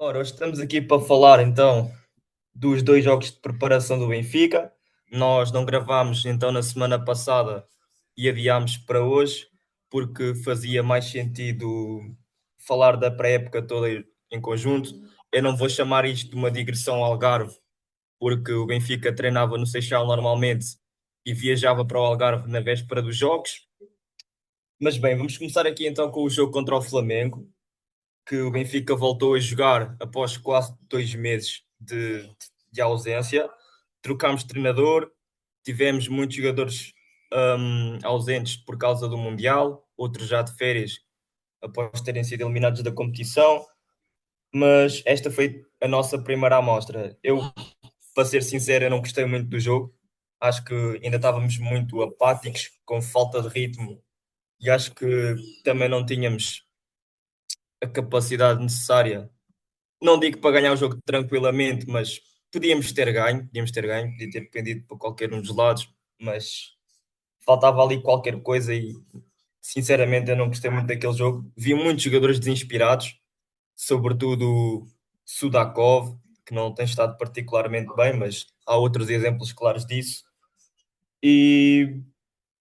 Ora, hoje estamos aqui para falar então dos dois jogos de preparação do Benfica. Nós não gravámos então na semana passada e adiámos para hoje porque fazia mais sentido falar da pré-época toda em conjunto. Eu não vou chamar isto de uma digressão ao Algarve, porque o Benfica treinava no Seixal normalmente e viajava para o Algarve na véspera dos jogos. Mas bem, vamos começar aqui então com o jogo contra o Flamengo, que o Benfica voltou a jogar após quase 2 meses de ausência. Trocámos de treinador, tivemos muitos jogadores ausentes por causa do Mundial, outros já de férias após terem sido eliminados da competição, mas esta foi a nossa primeira amostra. Eu, para ser sincero, eu não gostei muito do jogo. Acho que ainda estávamos muito apáticos, com falta de ritmo, e acho que também não tínhamos a capacidade necessária. Não digo para ganhar o jogo tranquilamente, mas podíamos ter ganho, podia ter dependido para qualquer um dos lados, mas faltava ali qualquer coisa e sinceramente eu não gostei muito daquele jogo. Vi muitos jogadores desinspirados, sobretudo Sudakov, que não tem estado particularmente bem, mas há outros exemplos claros disso. E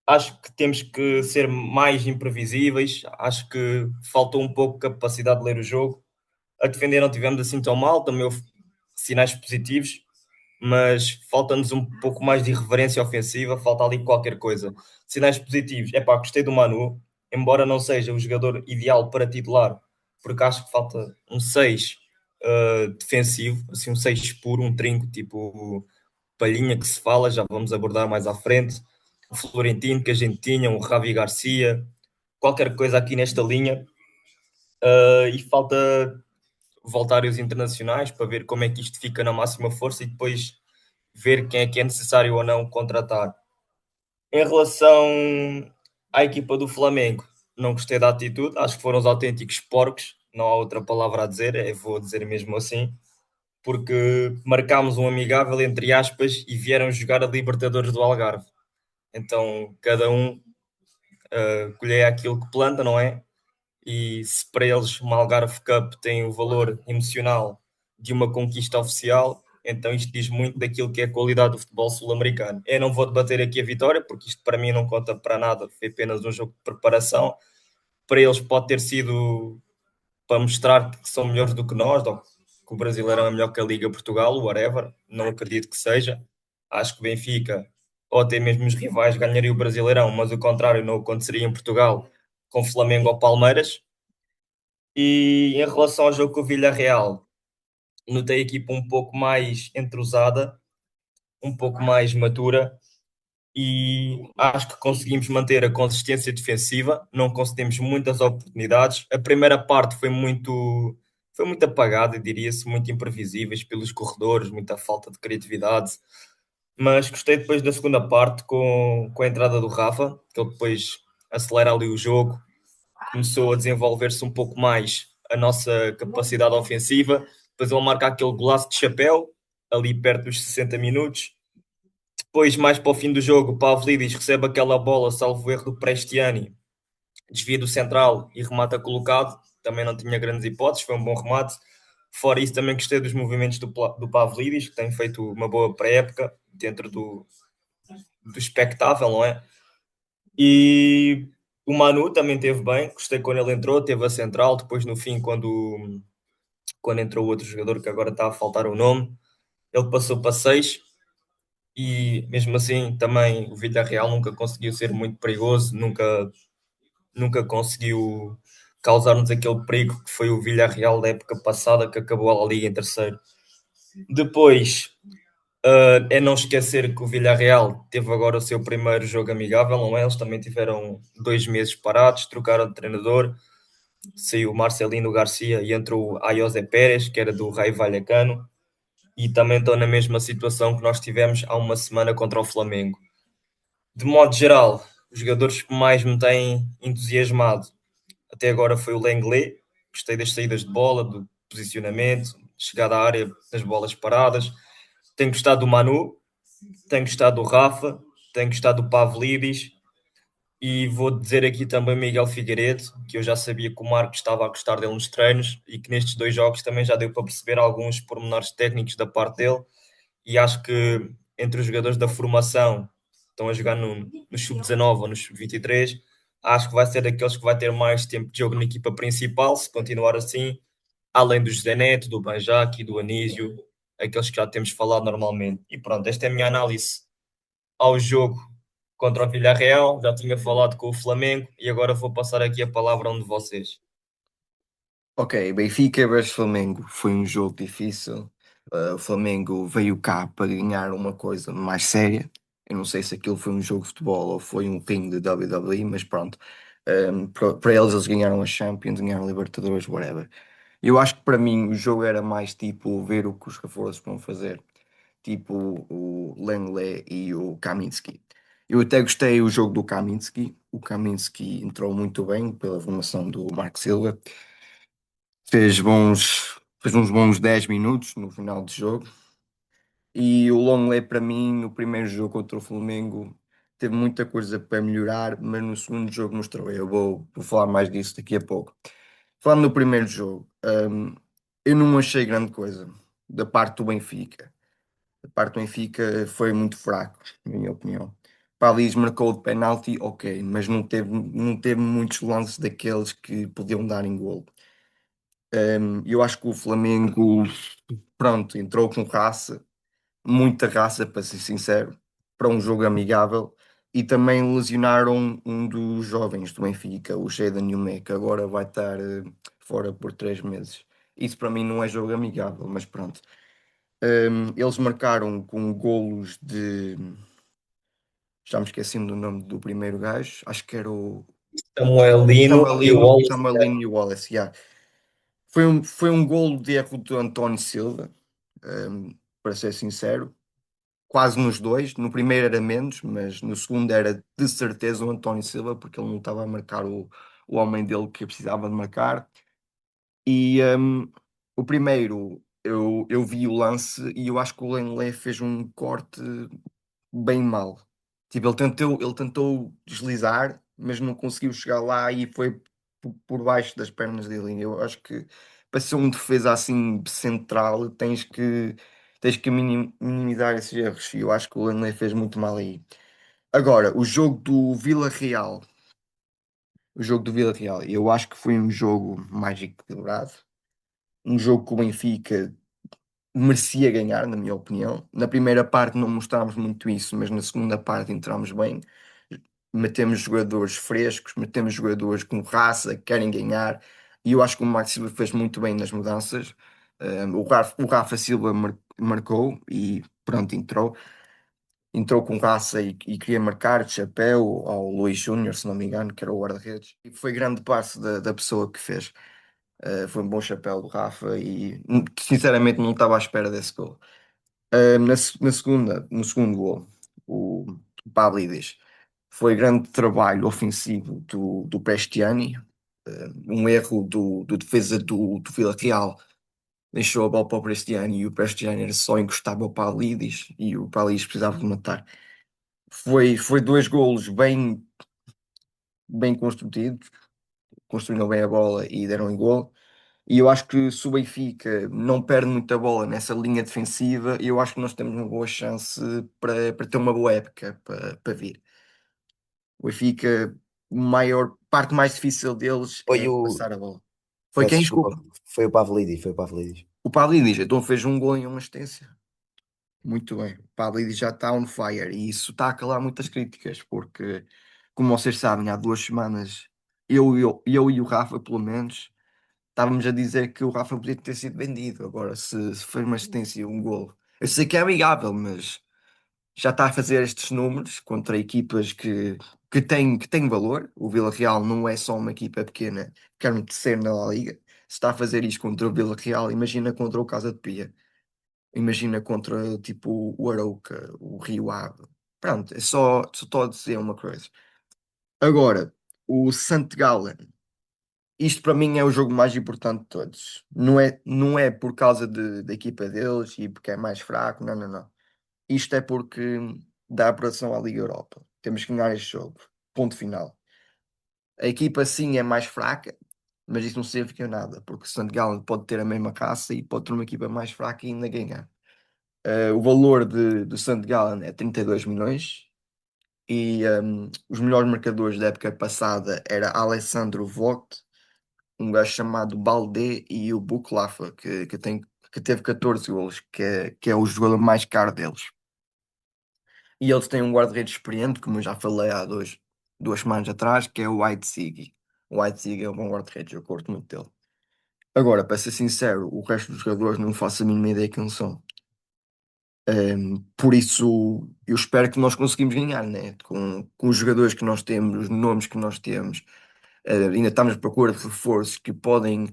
acho que temos que ser mais imprevisíveis. Acho que faltou um pouco de capacidade de ler o jogo. A defender não tivemos assim tão mal, também houve sinais positivos, mas falta-nos um pouco mais de irreverência ofensiva, falta ali qualquer coisa. Sinais positivos, é pá, gostei do Manu, embora não seja o jogador ideal para titular, porque acho que falta um 6 defensivo, assim um 6 puro, um trinco, tipo Palhinha que se fala, já vamos abordar mais à frente. O Florentino que a gente tinha, o Ravi Garcia, qualquer coisa aqui nesta linha. E falta voltar os internacionais para ver como é que isto fica na máxima força e depois ver quem é que é necessário ou não contratar. Em relação à equipa do Flamengo, não gostei da atitude, acho que foram os autênticos porcos, não há outra palavra a dizer, vou dizer mesmo assim, porque marcámos um amigável, entre aspas, e vieram jogar a Libertadores do Algarve. Então, cada um colhe aquilo que planta, não é? E se para eles uma Algarve Cup tem o valor emocional de uma conquista oficial, então isto diz muito daquilo que é a qualidade do futebol sul-americano. Eu não vou debater aqui a vitória, porque isto para mim não conta para nada, foi apenas um jogo de preparação. Para eles pode ter sido para mostrar que são melhores do que nós, ou que o Brasileirão é melhor que a Liga Portugal, whatever, não acredito que seja. Acho que o Benfica, ou até mesmo os rivais, ganhariam o Brasileirão, mas o contrário não aconteceria em Portugal com Flamengo ou Palmeiras. E em relação ao jogo com o Villarreal, notei a equipa um pouco mais entrosada, um pouco mais matura e acho que conseguimos manter a consistência defensiva, não concedemos muitas oportunidades. A primeira parte foi muito apagada, diria-se, muito imprevisíveis pelos corredores, muita falta de criatividade. Mas gostei depois da segunda parte com a entrada do Rafa, que ele depois acelera ali o jogo, começou a desenvolver-se um pouco mais a nossa capacidade ofensiva. Depois ele marca aquele golaço de chapéu, ali perto dos 60 minutos. Depois, mais para o fim do jogo, o Pavlidis recebe aquela bola, salvo erro do Prestiani, desvia do central e remata colocado. Também não tinha grandes hipóteses, foi um bom remate. Fora isso, também gostei dos movimentos do Pavlidis, que tem feito uma boa pré-época dentro do espectável, não é? E o Manu também teve bem, gostei quando ele entrou, teve a central, depois no fim, quando entrou outro jogador que agora está a faltar o nome, ele passou para 6 e mesmo assim também o Villarreal nunca conseguiu ser muito perigoso, nunca conseguiu causar-nos aquele perigo que foi o Villarreal da época passada que acabou a Liga em terceiro. Depois, é não esquecer que o Villarreal teve agora o seu primeiro jogo amigável, não é? Eles também tiveram 2 meses parados, trocaram de treinador, saiu o Marcelino Garcia e entrou o José Pérez, que era do Raio Vallecano, e também estão na mesma situação que nós tivemos há uma semana contra o Flamengo. De modo geral, os jogadores que mais me têm entusiasmado até agora foi o Lenglet, gostei das saídas de bola, do posicionamento, chegada à área, das bolas paradas. Tenho gostado do Manu, tenho gostado do Rafa, tenho gostado do Pavlidis E vou dizer aqui também Miguel Figueiredo, que eu já sabia que o Marcos estava a gostar dele nos treinos e que nestes dois jogos também já deu para perceber alguns pormenores técnicos da parte dele. E acho que entre os jogadores da formação que estão a jogar no sub-19 ou no sub-23, acho que vai ser daqueles que vai ter mais tempo de jogo na equipa principal, se continuar assim, além do José Neto, do Banjac e do Anísio, aqueles que já temos falado normalmente. E pronto, esta é a minha análise ao jogo contra o Villarreal. Já tinha falado com o Flamengo e agora vou passar aqui a palavra a um de vocês. Ok, Benfica versus Flamengo foi um jogo difícil. O Flamengo veio cá para ganhar uma coisa mais séria. Eu não sei se aquilo foi um jogo de futebol ou foi um ringue de WWE, mas pronto. Para eles ganharam a Champions, ganharam a Libertadores, whatever. Eu acho que para mim o jogo era mais tipo ver o que os reforços vão fazer, tipo o Lenglet e o Kaminski. Eu até gostei do jogo do Kaminski. O Kaminski entrou muito bem pela formação do Marco Silva. Fez uns bons 10 minutos no final do jogo. E o Longley, para mim, no primeiro jogo contra o Flamengo, teve muita coisa para melhorar, mas no segundo jogo mostrou. Vou falar mais disso daqui a pouco. Falando no primeiro jogo, eu não achei grande coisa da parte do Benfica. A parte do Benfica foi muito fraco, na minha opinião. Palis marcou de penalti, ok, mas não teve muitos lances daqueles que podiam dar em golo. Eu acho que o Flamengo, pronto, entrou com raça, muita raça, para ser sincero, para um jogo amigável. E também lesionaram um dos jovens do Benfica, o Jadon Nuné, que agora vai estar fora por 3 meses. Isso para mim não é jogo amigável, mas pronto. Eles marcaram com golos de. Já me esqueci do nome do primeiro gajo, acho que era o Samuelino e o Wallace. Samuelino e o Wallace. Yeah. Foi um golo de erro do António Silva, para ser sincero. Quase nos dois. No primeiro era menos, mas no segundo era de certeza o António Silva, porque ele não estava a marcar o homem dele que precisava de marcar. E o primeiro, eu vi o lance e eu acho que o Lenglet fez um corte bem mal. Tipo, ele tentou deslizar, mas não conseguiu chegar lá e foi por baixo das pernas dele. Eu acho que para ser um defesa assim central tens que minimizar esses erros. E eu acho que o Lenglet fez muito mal aí. Agora, o jogo do Vila Real, eu acho que foi um jogo mais equilibrado. Um jogo que o Benfica merecia ganhar, na minha opinião. Na primeira parte não mostrámos muito isso, mas na segunda parte entramos bem. Metemos jogadores frescos, metemos jogadores com raça, que querem ganhar. E eu acho que o Max Silva fez muito bem nas mudanças. O Rafa Silva marcou e pronto, entrou com raça e queria marcar de chapéu ao Luís Júnior, se não me engano, que era o guarda-redes. E foi grande passo da pessoa que fez. Foi um bom chapéu do Rafa e sinceramente não estava à espera desse gol. No segundo gol, o Pavlidis foi grande trabalho ofensivo do Prestiani. Um erro do defesa do Villarreal deixou a bola para o Prestiani e o Prestiani era só encostava o Pavlidis e o Pavlidis precisava de matar. Foi dois golos bem construídos, construíram bem a bola e deram em gol. E eu acho que se o Benfica não perde muita bola nessa linha defensiva, eu acho que nós temos uma boa chance para ter uma boa época para vir. O Benfica, a maior parte mais difícil deles Foi é o. passar a bola. Foi Peço quem? desculpa, Desculpa. foi o Pavlidis, foi o Pavlidis. O Pavlidis, então fez um gol e uma assistência. Muito bem. O Pavlidis já está on fire e isso está a calar muitas críticas, porque, como vocês sabem, há 2 semanas eu e o Rafa, pelo menos, estávamos a dizer que o Rafa podia ter sido vendido. Agora, se foi uma assistência e um golo, eu sei que é amigável, mas já está a fazer estes números contra equipas que têm valor. O Vila Real não é só uma equipa pequena que quer um terceiro na La Liga. Se está a fazer isto contra o Vila Real, imagina contra o Casa de Pia. Imagina contra tipo o Arouca, o Rio Ave. Pronto, só estou a dizer uma coisa. Agora, o St. Gallen. Isto para mim é o jogo mais importante de todos. Não é por causa da equipa deles e porque é mais fraco, não, não, não. Isto é porque dá apuração à Liga Europa. Temos que ganhar este jogo. Ponto final. A equipa sim é mais fraca, mas isso não significa nada, porque o St. Gallen pode ter a mesma raça e pode ter uma equipa mais fraca e ainda ganhar. O valor do St. Gallen é 32 milhões e os melhores marcadores da época passada era Alessandro Vogt, um gajo chamado Baldé e o Buklafa, que teve 14 golos, que é o jogador mais caro deles. E eles têm um guarda-redes experiente, como eu já falei há 2 semanas atrás, que é o White Sig. O White Sig é um bom guarda-redes, eu curto muito dele. Agora, para ser sincero, o resto dos jogadores não faço a mínima ideia quem são. Por isso, eu espero que nós conseguimos ganhar, né? Com os jogadores que nós temos, os nomes que nós temos. Ainda estamos à procura de reforços que podem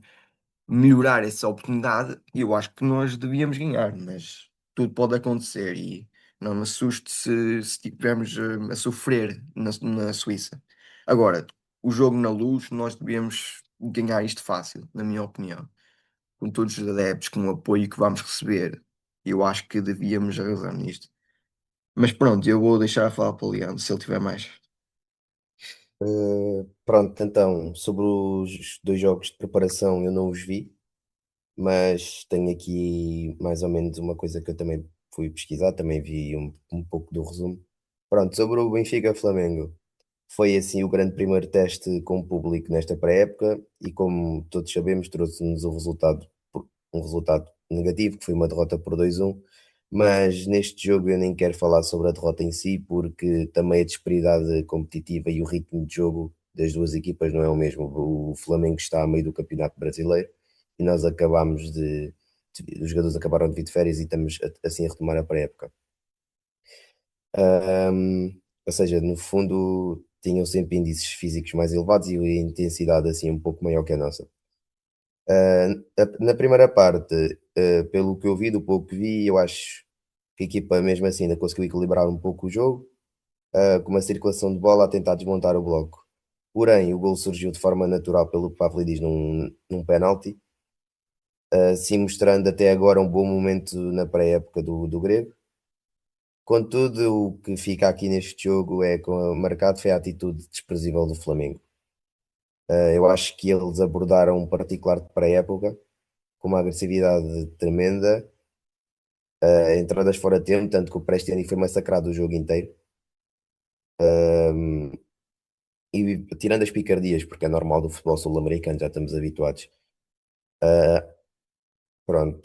melhorar essa oportunidade. E eu acho que nós devíamos ganhar, mas tudo pode acontecer e não me assuste se estivermos a sofrer na Suíça. Agora, o jogo na Luz, nós devíamos ganhar isto fácil, na minha opinião, com todos os adeptos, com o apoio que vamos receber. Eu acho que devíamos arrasar nisto. Mas pronto, eu vou deixar a falar para o Leandro, se ele tiver mais. Pronto, então, sobre os dois jogos de preparação eu não os vi, mas tenho aqui mais ou menos uma coisa que eu também fui pesquisar, também vi um pouco do resumo. Pronto, sobre o Benfica-Flamengo, foi assim o grande primeiro teste com o público nesta pré-época e como todos sabemos trouxe-nos um resultado negativo, que foi uma derrota por 2-1, mas neste jogo eu nem quero falar sobre a derrota em si, porque também a disparidade competitiva e o ritmo de jogo das duas equipas não é o mesmo. O Flamengo está a meio do Campeonato Brasileiro e nós os jogadores acabaram de vir de férias e estamos assim a retomar a pré-época. Ou seja, no fundo tinham sempre índices físicos mais elevados e a intensidade assim um pouco maior que a nossa. Na primeira parte, pelo que eu vi, do pouco que vi, eu acho que a equipa mesmo assim ainda conseguiu equilibrar um pouco o jogo, com uma circulação de bola a tentar desmontar o bloco. Porém, o gol surgiu de forma natural pelo que Pavlidis num penalti, assim mostrando até agora um bom momento na pré-época do grego. Contudo, o que fica aqui neste jogo é marcado foi a atitude desprezível do Flamengo. Eu acho que eles abordaram um particular de pré-época com uma agressividade tremenda, entradas fora de tempo, tanto que o Prestiani foi massacrado o jogo inteiro. E tirando as picardias, porque é normal do futebol sul-americano, já estamos habituados. Pronto.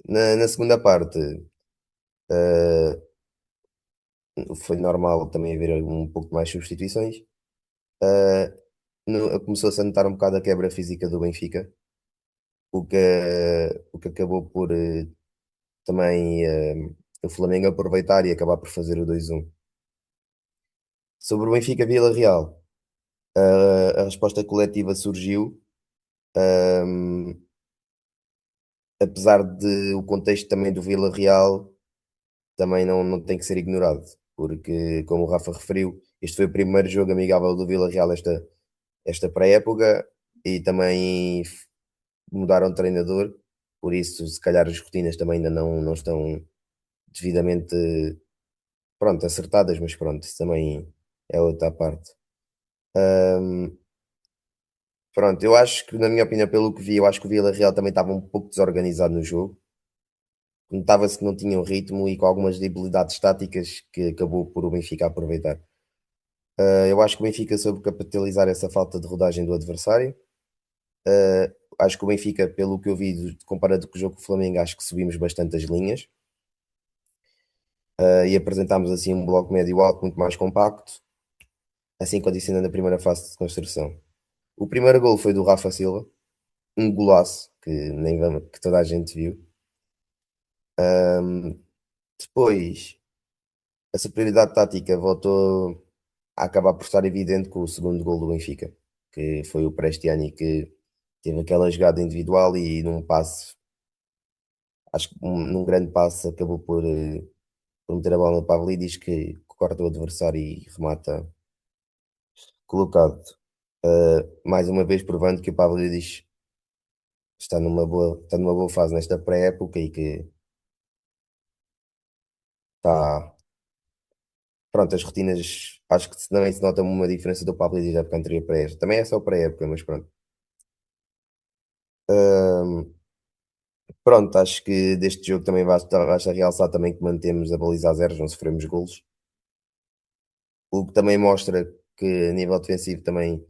Na segunda parte, foi normal também haver um pouco mais substituições. Uh, Começou-se a notar um bocado a quebra física do Benfica, o que acabou por também o Flamengo aproveitar e acabar por fazer o 2-1. Sobre o Benfica Vila Real, a resposta coletiva surgiu, um, apesar de o contexto também do Vila Real também não tem que ser ignorado, porque, como o Rafa referiu, este foi o primeiro jogo amigável do Vila Real esta pré-época e também mudaram de treinador, por isso, se calhar, as rotinas também ainda não estão devidamente, pronto, acertadas, mas pronto, isso também é outra parte. Pronto, eu acho que, na minha opinião, pelo que vi, eu acho que o Vila Real também estava um pouco desorganizado no jogo. Notava-se que não tinham ritmo e com algumas debilidades táticas que acabou por o Benfica aproveitar. Eu acho que o Benfica soube capitalizar essa falta de rodagem do adversário. Acho que o Benfica, pelo que eu vi, comparado com o jogo com o Flamengo, acho que subimos bastante as linhas. E apresentámos assim um bloco médio alto muito mais compacto, assim condicionando a primeira fase de construção. O primeiro gol foi do Rafa Silva, um golaço que toda a gente viu. Depois, a superioridade tática voltou a acabar por estar evidente com o segundo gol do Benfica, que foi o Prestiani que teve aquela jogada individual e num passe, acho que num grande passe acabou por meter a bola no Pavlidis que corta o adversário e remata colocado. Mais uma vez provando que o Pavlidis está numa boa fase nesta pré-época e que está pronto, as rotinas, acho que também se nota uma diferença do Pablo e da época anterior para esta. Também é só para a época, mas pronto. Ahm, Pronto, acho que deste jogo também basta realçar também que mantemos a baliza a zeros, não sofremos golos, o que também mostra que a nível defensivo também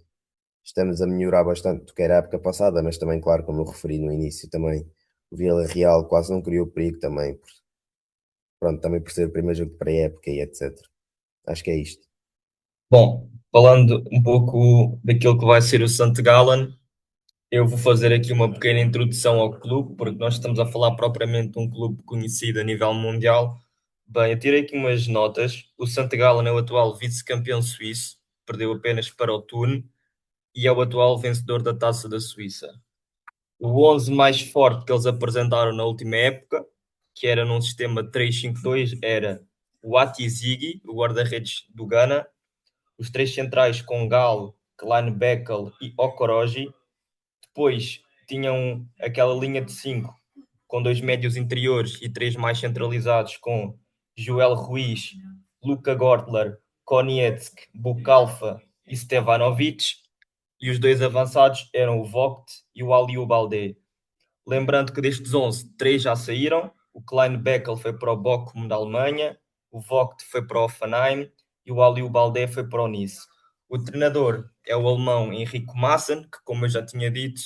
estamos a melhorar bastante do que era a época passada, mas também, claro, como eu referi no início, também o Villarreal quase não criou perigo também, pronto, também por ser o primeiro jogo de pré-época e etc. Acho que é isto. Bom, falando um pouco daquilo que vai ser o St. Gallen, eu vou fazer aqui uma pequena introdução ao clube, porque nós estamos a falar propriamente de um clube conhecido a nível mundial. Bem, eu tirei aqui umas notas. O St. Gallen é o atual vice-campeão suíço, perdeu apenas para o Thun, e é o atual vencedor da Taça da Suíça. O 11 mais forte que eles apresentaram na última época, que era num sistema 3-5-2, era o Ati Ziggy, o guarda-redes do Ghana, os três centrais com Galo, Klein Beckel e Okoroji. Depois tinham aquela linha de 5 com dois médios interiores e três mais centralizados com Joel Ruiz, Luka Gortler, Konietzk, Bukalfa e Stevanovic. E os dois avançados eram o Vogt e o Aliou Baldé. Lembrando que destes 11, 3 já saíram. O Klein Beckel foi para o Bochum da Alemanha, o Vogt foi para o Hoffenheim e o Aliou Baldé foi para o Nice. O treinador é o alemão Henrico Maassen, que, como eu já tinha dito,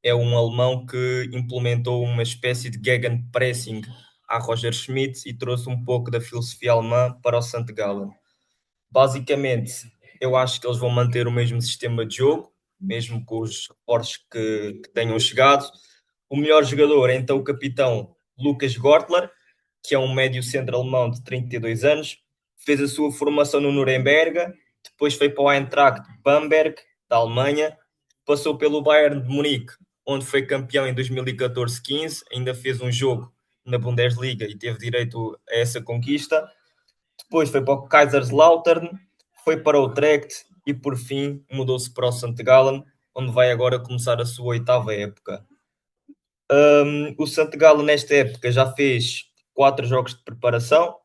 é um alemão que implementou uma espécie de Gegenpressing a Roger Schmidt e trouxe um pouco da filosofia alemã para o St. Gallen. Basicamente, eu acho que eles vão manter o mesmo sistema de jogo, mesmo com os reforços que tenham chegado. O melhor jogador é então o capitão Lucas Gortler, que é um médio centro alemão de 32 anos, fez a sua formação no Nuremberg, depois foi para o Eintracht Bamberg, da Alemanha, passou pelo Bayern de Munique, onde foi campeão em 2014-15, ainda fez um jogo na Bundesliga e teve direito a essa conquista. Depois foi para o Kaiserslautern, foi para o Utrecht e por fim mudou-se para o St. Gallen, onde vai agora começar a sua oitava época. O St. Gallen nesta época já fez 4 jogos de preparação.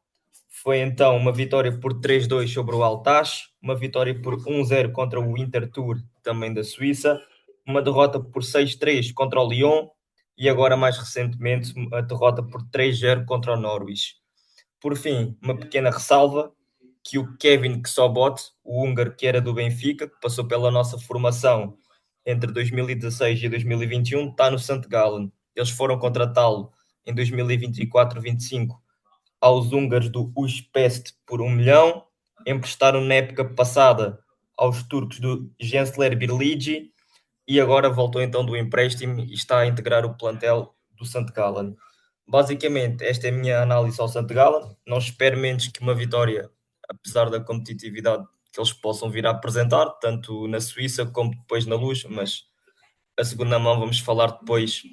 Foi então uma vitória por 3-2 sobre o Altach, uma vitória por 1-0 contra o Intertour, também da Suíça, uma derrota por 6-3 contra o Lyon e agora mais recentemente a derrota por 3-0 contra o Norwich. Por fim, uma pequena ressalva, que o Kevin Ksobot, o húngaro que era do Benfica, que passou pela nossa formação entre 2016 e 2021, está no St. Gallen. Eles foram contratá-lo em 2024-25 aos húngaros do Újpest por 1 milhão, emprestaram na época passada aos turcos do Gençler Birlici e agora voltou então do empréstimo e está a integrar o plantel do St. Gallen. Basicamente, esta é a minha análise ao St. Gallen. Não espero menos que uma vitória, apesar da competitividade que eles possam vir a apresentar, tanto na Suíça como depois na Luz, mas a segunda mão vamos falar depois.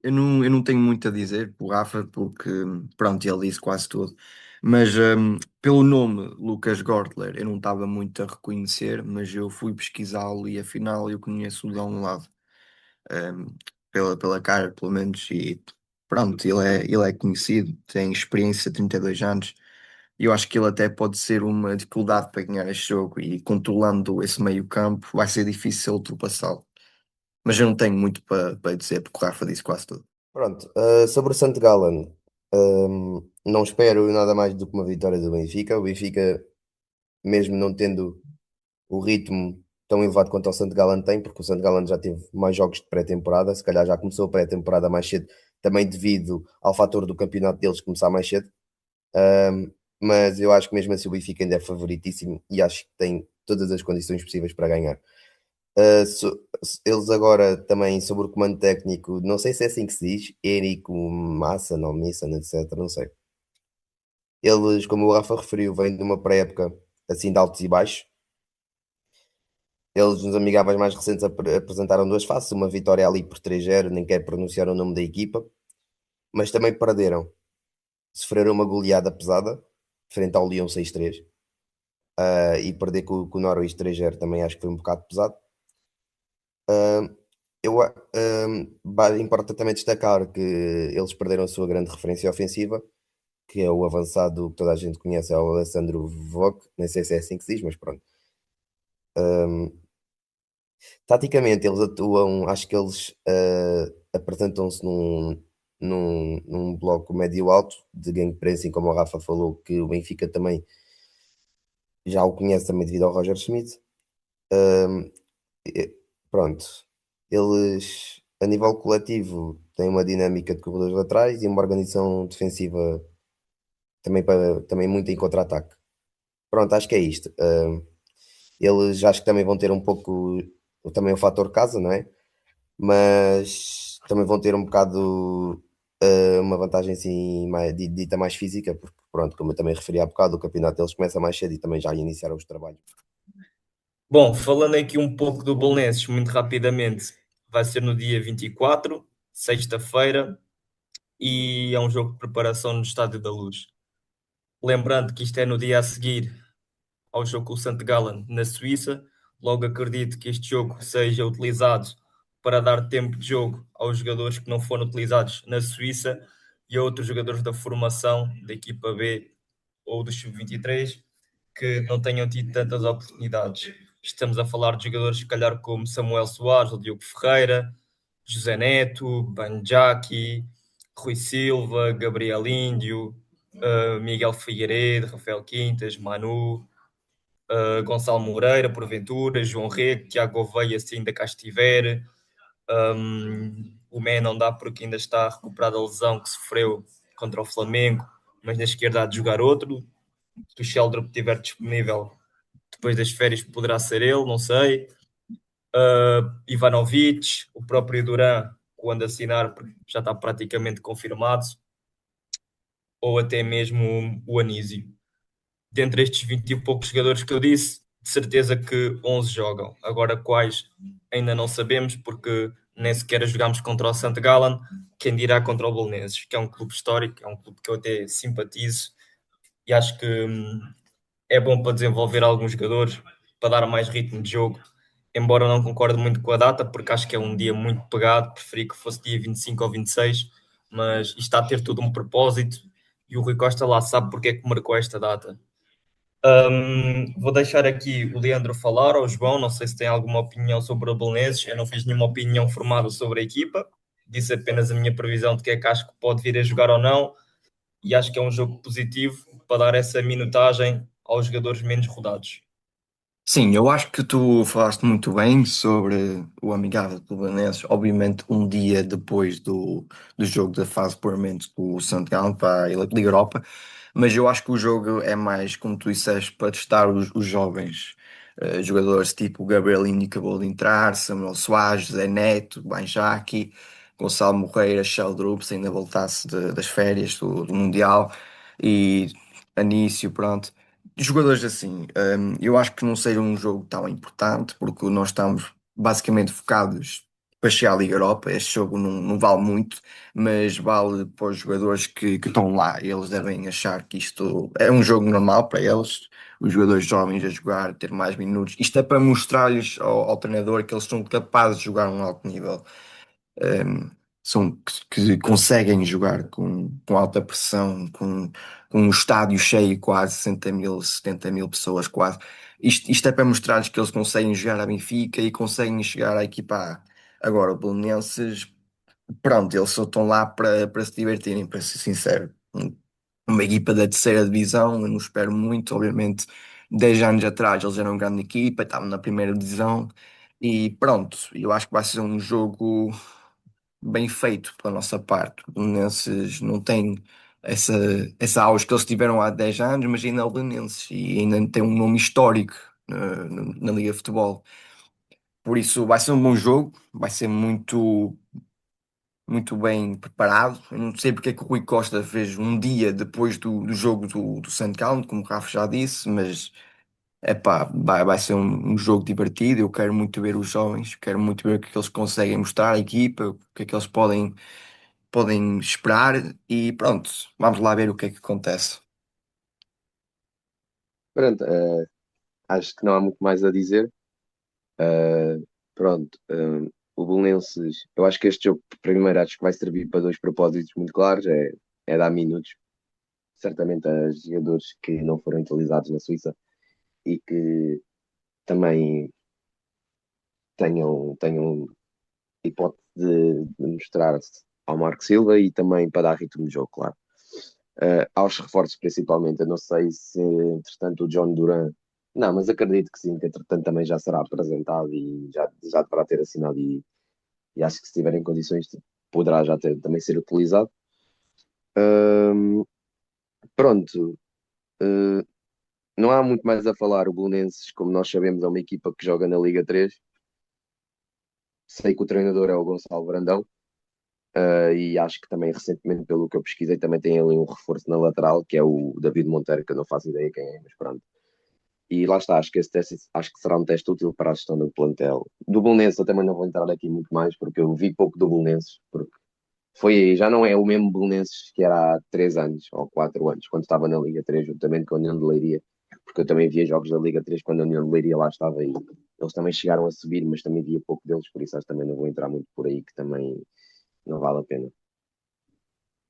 Eu não tenho muito a dizer por Rafa, porque pronto, ele disse quase tudo. Mas pelo nome Lucas Gortler, eu não estava muito a reconhecer, mas eu fui pesquisá-lo e afinal eu conheço-o de um lado, pela cara, pelo menos. E pronto, ele é conhecido, tem experiência, 32 anos. E eu acho que ele até pode ser uma dificuldade para ganhar este jogo. E controlando esse meio-campo, vai ser difícil ultrapassá-lo. Mas eu não tenho muito para dizer, porque o Rafa disse quase tudo. Pronto, sobre o St. Gallen, não espero nada mais do que uma vitória do Benfica. O Benfica, mesmo não tendo o ritmo tão elevado quanto o St. Gallen tem, porque o St. Gallen já teve mais jogos de pré-temporada, se calhar já começou a pré-temporada mais cedo, também devido ao fator do campeonato deles começar mais cedo. Um, mas eu acho que mesmo assim o Benfica ainda é favoritíssimo e acho que tem todas as condições possíveis para ganhar. Eles agora também sobre o comando técnico, não sei se é assim que se diz, Érico Massa, não Missa, etc. Não sei. Eles, como o Rafa referiu, vêm de uma pré-época assim de altos e baixos. Eles nos amigáveis mais recentes apresentaram duas faces, uma vitória ali por 3-0, nem quero pronunciar o nome da equipa, mas também perderam. Sofreram uma goleada pesada, frente ao Lyon 6-3, e perder com o Norwich 3-0 também acho que foi um bocado pesado. Importa também destacar que eles perderam a sua grande referência ofensiva, que é o avançado que toda a gente conhece, é o Alessandro Vok, nem sei se é assim que se diz, mas pronto. Taticamente, eles atuam, acho que eles apresentam-se num bloco médio-alto de gangue pressing, como o Rafa falou, que o Benfica também já o conhece também devido ao Roger Schmidt. Ahm, e- Pronto, eles a nível coletivo têm uma dinâmica de corredores laterais e uma organização defensiva também muito em contra-ataque. Pronto, acho que é isto. Eles acho que também vão ter um pouco também o fator casa, não é? Mas também vão ter um bocado uma vantagem assim, dita mais física, porque pronto, como eu também referi há bocado, o campeonato deles começa mais cedo e também já iniciaram os trabalhos. Bom, falando aqui um pouco do Belenenses, muito rapidamente, vai ser no dia 24, sexta-feira, e é um jogo de preparação no Estádio da Luz. Lembrando que isto é no dia a seguir ao jogo com o St. Gallen na Suíça, logo acredito que este jogo seja utilizado para dar tempo de jogo aos jogadores que não foram utilizados na Suíça e a outros jogadores da formação da equipa B ou do Sub-23 que não tenham tido tantas oportunidades. Estamos a falar de jogadores, se calhar, como Samuel Soares, ou Diogo Ferreira, José Neto, Banjaki, Rui Silva, Gabriel Índio, Miguel Figueiredo, Rafael Quintas, Manu, Gonçalo Moreira, porventura, João Rego, Tiago Oveia, se ainda cá estiver. O Mé não dá porque ainda está recuperado da lesão que sofreu contra o Flamengo, mas na esquerda há de jogar outro. Se o Sheldrop estiver disponível depois das férias, poderá ser ele, não sei. Ivanovic, o próprio Duran, quando assinar, porque já está praticamente confirmado, ou até mesmo o Anísio. Dentre estes 20 e poucos jogadores que eu disse, de certeza que 11 jogam. Agora, quais ainda não sabemos, porque nem sequer jogámos contra o St. Gallen, quem dirá contra o Belenenses, que é um clube histórico, é um clube que eu até simpatizo e acho que é bom para desenvolver alguns jogadores, para dar mais ritmo de jogo. Embora eu não concorde muito com a data, porque acho que é um dia muito pegado, preferi que fosse dia 25 ou 26, mas isto está a ter todo um propósito e o Rui Costa lá sabe porque é que marcou esta data. Vou deixar aqui o Leandro falar, ou o João, não sei se tem alguma opinião sobre o Belenenses, eu não fiz nenhuma opinião formada sobre a equipa, disse apenas a minha previsão de que é que acho que pode vir a jogar ou não, e acho que é um jogo positivo para dar essa minutagem aos jogadores menos rodados. Sim, eu acho que tu falaste muito bem sobre o amigável do Belenenses, obviamente um dia depois do jogo da fase de apuramento com o St. Gallen para a Liga Europa, mas eu acho que o jogo é mais, como tu disseste, para testar os jovens jogadores tipo Gabriel que acabou de entrar, Samuel Soares, Zé Neto, Banjaki, Gonçalo Moreira, Sheldrup, se ainda voltasse das férias do Mundial, e Anísio, pronto. Jogadores assim, eu acho que não seja um jogo tão importante, porque nós estamos basicamente focados para chegar à Liga Europa. Este jogo não vale muito, mas vale para os jogadores que estão lá. Eles devem achar que isto é um jogo normal para eles, os jogadores jovens a jogar, ter mais minutos. Isto é para mostrar-lhes ao treinador que eles são capazes de jogar a um alto nível, um, que conseguem jogar com alta pressão, com um estádio cheio, quase 60 mil, 70 mil pessoas, quase. Isto é para mostrar-lhes que eles conseguem jogar a Benfica e conseguem chegar à equipa A. Agora, o Belenenses, pronto, eles só estão lá para se divertirem, para ser sincero. Uma equipa da terceira divisão, eu não espero muito, obviamente. 10 anos atrás eles eram uma grande equipa, estavam na primeira divisão e pronto, eu acho que vai ser um jogo bem feito pela nossa parte. O Belenenses não tem essa, essa auge que eles tiveram há 10 anos, mas ainda é o Belenenses e ainda tem um nome histórico na Liga de Futebol. Por isso vai ser um bom jogo, vai ser muito bem preparado. Eu não sei porque é que o Rui Costa fez um dia depois do jogo do St. Gallen, como o Rafa já disse, mas epá, vai ser um jogo divertido. Eu quero muito ver os jovens, quero muito ver o que é que eles conseguem mostrar à equipa, o que é que eles podem esperar e pronto, vamos lá ver o que é que acontece. Pronto, acho que não há muito mais a dizer. Eh, Pronto, o Belenenses, eu acho que este jogo, primeiro, acho que vai servir para dois propósitos muito claros: é dar minutos certamente a jogadores que não foram utilizados na Suíça e que também tenham hipótese de mostrar-se ao Marco Silva e também para dar ritmo de jogo, claro. Aos reforços principalmente, eu não sei se entretanto o John Duran, não, mas acredito que sim, que entretanto também já será apresentado e já deverá ter assinado e acho que se tiver em condições poderá já também ser utilizado. Ahm, Pronto, uh, não há muito mais a falar. O Belenenses, como nós sabemos, é uma equipa que joga na Liga 3. Sei que o treinador é o Gonçalo Brandão, e acho que também recentemente, pelo que eu pesquisei, também tem ali um reforço na lateral, que é o David Monteiro, que eu não faço ideia quem é, mas pronto. E lá está, acho que esse teste, acho que será um teste útil para a gestão do plantel. Do Belenenses eu também não vou entrar aqui muito mais, porque eu vi pouco do Belenenses, porque já não é o mesmo Belenenses que era há 3 anos ou 4 anos, quando estava na Liga 3, juntamente com a União de Leiria, porque eu também via jogos da Liga 3 quando a União de Leiria lá estava e eles também chegaram a subir, mas também via pouco deles, por isso acho que também não vou entrar muito por aí, que também não vale a pena.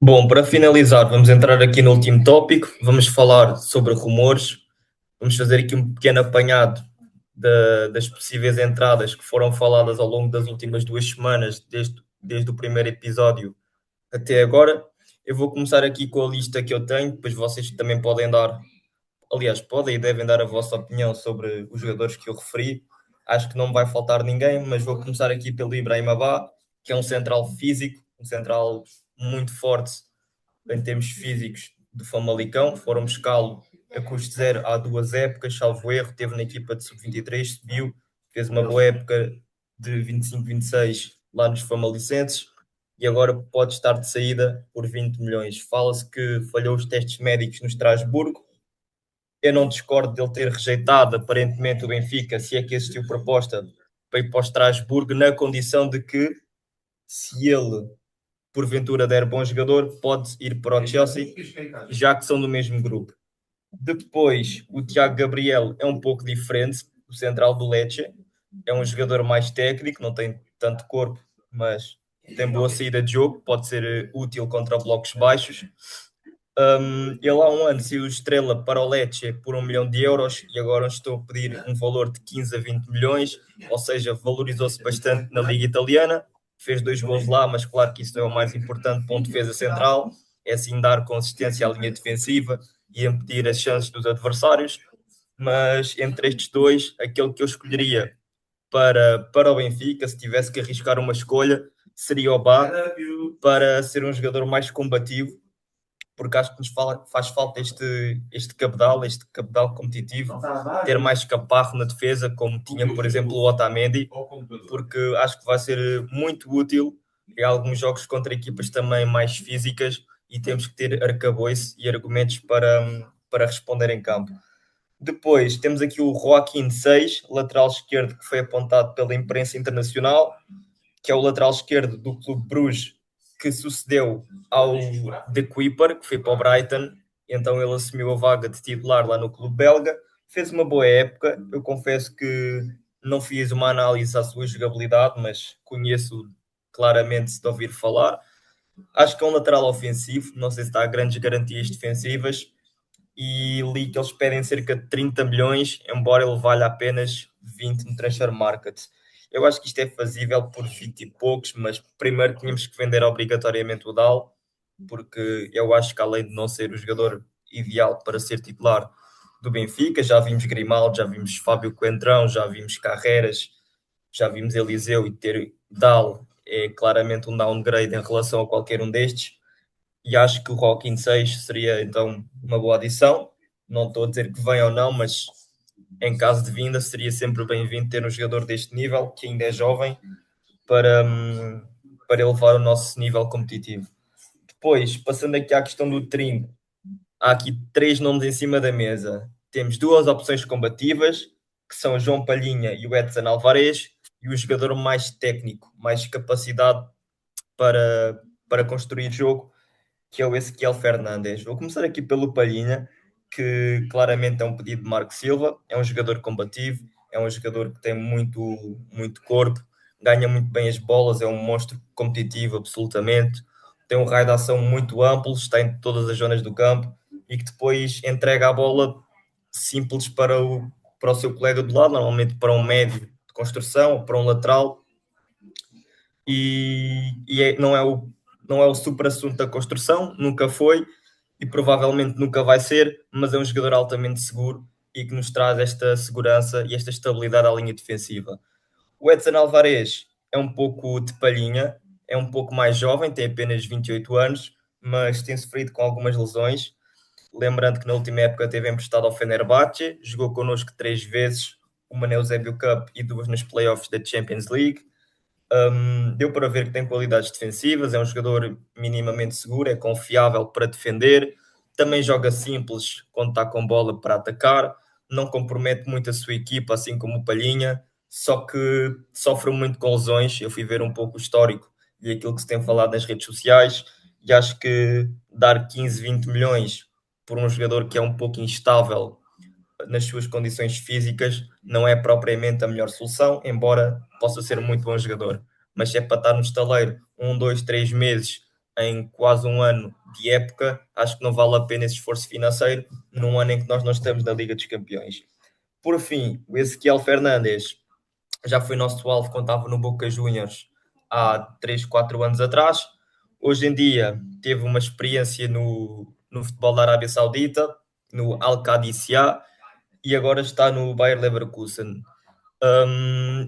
Bom, para finalizar, vamos entrar aqui no último tópico. Vamos falar sobre rumores. Vamos fazer aqui um pequeno apanhado das possíveis entradas que foram faladas ao longo das últimas 2 semanas, desde o primeiro episódio até agora. Eu vou começar aqui com a lista que eu tenho, depois vocês também podem dar, aliás, podem e devem dar a vossa opinião sobre os jogadores que eu referi. Acho que não vai faltar ninguém, mas vou começar aqui pelo Ibrahim Abá, que é um central físico, um central muito forte em termos físicos do Famalicão. Foram buscá-lo a custo zero há 2 épocas, salvo erro. Teve na equipa de sub-23, subiu, fez uma boa época de 25-26 lá nos Famalicenses e agora pode estar de saída por 20 milhões. Fala-se que falhou os testes médicos no Estrasburgo. Eu não discordo dele ter rejeitado aparentemente o Benfica, se é que existiu proposta para ir para o Estrasburgo, na condição de que, se ele porventura der bom jogador, pode ir para o Chelsea, já que são do mesmo grupo. Depois, o Tiago Gabriel é um pouco diferente, o central do Lecce. É um jogador mais técnico, não tem tanto corpo, mas tem boa saída de jogo, pode ser útil contra blocos baixos. Ele há um ano saiu estrela para o Lecce por 1 milhão de euros e agora estou a pedir um valor de 15 a 20 milhões, ou seja, valorizou-se bastante na Liga Italiana. Fez 2 gols lá, mas claro que isso não é o mais importante para um defesa central, é assim dar consistência à linha defensiva e impedir as chances dos adversários. Mas entre estes dois, aquele que eu escolheria para o Benfica, se tivesse que arriscar uma escolha, seria o Bá, para ser um jogador mais combativo, porque acho que nos faz falta este cabedal competitivo, ter mais caparro na defesa, como tinha, por exemplo, o Otamendi, porque acho que vai ser muito útil em alguns jogos contra equipas também mais físicas e temos que ter arcabouço e argumentos para responder em campo. Depois temos aqui o Joaquim Seis, lateral esquerdo, que foi apontado pela imprensa internacional, que é o lateral esquerdo do Clube Bruges, que sucedeu ao De Kuiper, que foi para o Brighton, então ele assumiu a vaga de titular lá no clube belga, fez uma boa época. Eu confesso que não fiz uma análise à sua jogabilidade, mas conheço claramente de ouvir falar. Acho que é um lateral ofensivo, não sei se dá grandes garantias defensivas, e li que eles pedem cerca de 30 milhões, embora ele valha apenas 20 no Transfer Market. Eu acho que isto é fazível por 20 e poucos, mas primeiro tínhamos que vender obrigatoriamente o Dal, porque eu acho que além de não ser o jogador ideal para ser titular do Benfica, já vimos Grimaldo, já vimos Fábio Coentrão, já vimos Carreras, já vimos Eliseu, e ter Dal é claramente um downgrade em relação a qualquer um destes, e acho que o Joaquim 6 seria então uma boa adição. Não estou a dizer que vem ou não, mas em caso de vinda seria sempre bem-vindo ter um jogador deste nível, que ainda é jovem, para elevar o nosso nível competitivo. Depois, passando aqui à questão do trinco, há aqui 3 nomes em cima da mesa. Temos 2 opções combativas, que são o João Palhinha e o Edson Alvarez, e o jogador mais técnico, mais capacidade para construir jogo, que é o Ezequiel Fernandes. Vou começar aqui pelo Palhinha, que claramente é um pedido de Marco Silva, é um jogador combativo, é um jogador que tem muito corpo, ganha muito bem as bolas, é um monstro competitivo absolutamente, tem um raio de ação muito amplo, está em todas as zonas do campo, e que depois entrega a bola simples para o seu colega do lado, normalmente para um médio de construção ou para um lateral, não é o supra-assunto da construção, nunca foi e provavelmente nunca vai ser, mas é um jogador altamente seguro e que nos traz esta segurança e esta estabilidade à linha defensiva. O Edson Alvarez é um pouco de palhinha, é um pouco mais jovem, tem apenas 28 anos, mas tem sofrido com algumas lesões. Lembrando que na última época teve emprestado ao Fenerbahçe, jogou connosco 3 vezes, uma na Eusébio Cup e 2 nos playoffs da Champions League. Deu para ver que tem qualidades defensivas, é um jogador minimamente seguro, é confiável para defender, também joga simples quando está com bola para atacar, não compromete muito a sua equipa, assim como o Palhinha, só que sofre muito com lesões. Eu fui ver um pouco o histórico e aquilo que se tem falado nas redes sociais, e acho que dar 15, 20 milhões por um jogador que é um pouco instável nas suas condições físicas não é propriamente a melhor solução, embora possa ser um muito bom jogador. Mas se é para estar no estaleiro 1, 2, 3 meses em quase um ano de época, acho que não vale a pena esse esforço financeiro num ano em que nós não estamos na Liga dos Campeões. Por fim, o Ezequiel Fernandes já foi nosso alvo quando estava no Boca Juniors há 3, 4 anos atrás. Hoje em dia teve uma experiência no futebol da Arábia Saudita, no Al Qadisiyah, e agora está no Bayer Leverkusen.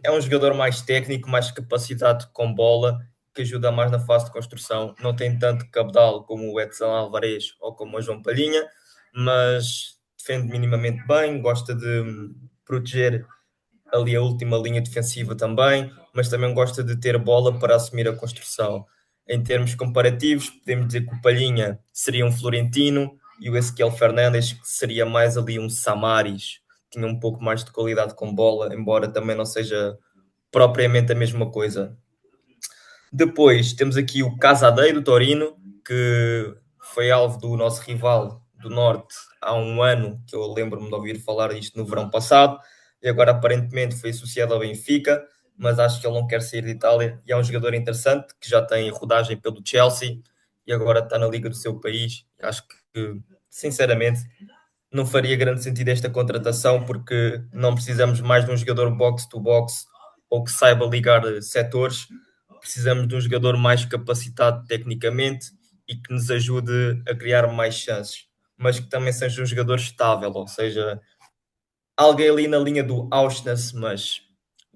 É um jogador mais técnico, mais capacidade com bola, que ajuda mais na fase de construção. Não tem tanto cabedal como o Edson Alvarez ou como o João Palhinha, mas defende minimamente bem, gosta de proteger ali a última linha defensiva também, mas também gosta de ter bola para assumir a construção. Em termos comparativos, podemos dizer que o Palhinha seria um Florentino e o Ezequiel Fernandes seria mais ali um Samaris, tinha um pouco mais de qualidade com bola, embora também não seja propriamente a mesma coisa. Depois temos aqui o Casadei do Torino, que foi alvo do nosso rival do Norte há um ano, que eu lembro-me de ouvir falar disto no verão passado, e agora aparentemente foi associado ao Benfica, mas acho que ele não quer sair de Itália, e é um jogador interessante, que já tem rodagem pelo Chelsea, e agora está na liga do seu país. Acho que, sinceramente, não faria grande sentido esta contratação, porque não precisamos mais de um jogador box-to-box ou que saiba ligar setores. Precisamos de um jogador mais capacitado tecnicamente e que nos ajude a criar mais chances, mas que também seja um jogador estável, ou seja, alguém ali na linha do Auschwitz, mas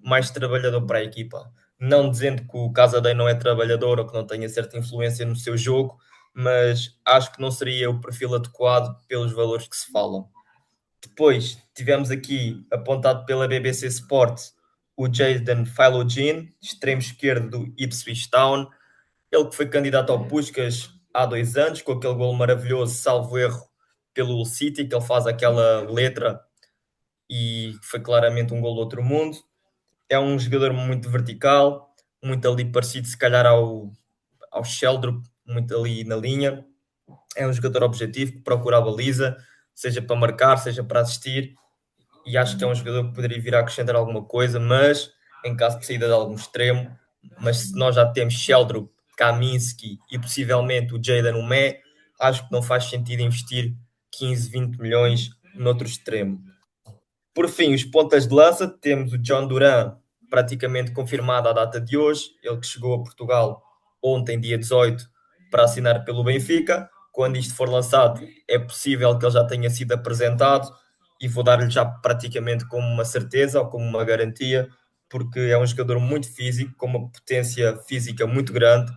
mais trabalhador para a equipa. Não dizendo que o Casadei não é trabalhador ou que não tenha certa influência no seu jogo, mas acho que não seria o perfil adequado pelos valores que se falam. Depois tivemos aqui, apontado pela BBC Sport, o Jadon Philogene, extremo esquerdo do Ipswich Town. Ele que foi candidato ao Puskás há 2 anos, com aquele gol maravilhoso, salvo erro, pelo City, que ele faz aquela letra e foi claramente um gol do outro mundo. É um jogador muito vertical, muito ali parecido se calhar ao Sheldrup, muito ali na linha. É um jogador objetivo que procura a baliza, seja para marcar, seja para assistir, e acho que é um jogador que poderia vir a acrescentar alguma coisa, mas em caso de saída de algum extremo. Mas se nós já temos Sheldrup, Kaminski e possivelmente o Jayden Umé, acho que não faz sentido investir 15, 20 milhões noutro extremo. Por fim, os pontas de lança, temos o John Duran, praticamente confirmado à data de hoje, ele que chegou a Portugal ontem, dia 18, para assinar pelo Benfica. Quando isto for lançado, é possível que ele já tenha sido apresentado, e vou dar-lhe já praticamente como uma certeza ou como uma garantia, porque é um jogador muito físico, com uma potência física muito grande,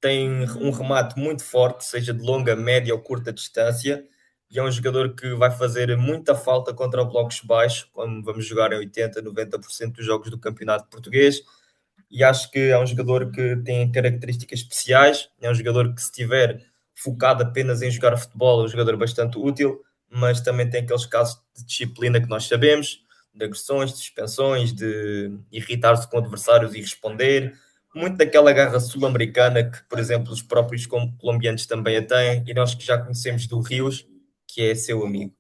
tem um remate muito forte, seja de longa, média ou curta distância, e é um jogador que vai fazer muita falta contra blocos baixos, quando vamos jogar em 80, 90% dos jogos do campeonato português. E acho que é um jogador que tem características especiais, é um jogador que, se estiver focado apenas em jogar futebol, é um jogador bastante útil, mas também tem aqueles casos de disciplina que nós sabemos, de agressões, de suspensões, de irritar-se com adversários e responder, muito daquela garra sul-americana que, por exemplo, os próprios colombianos também a têm, e nós que já conhecemos do Rios, que é seu amigo.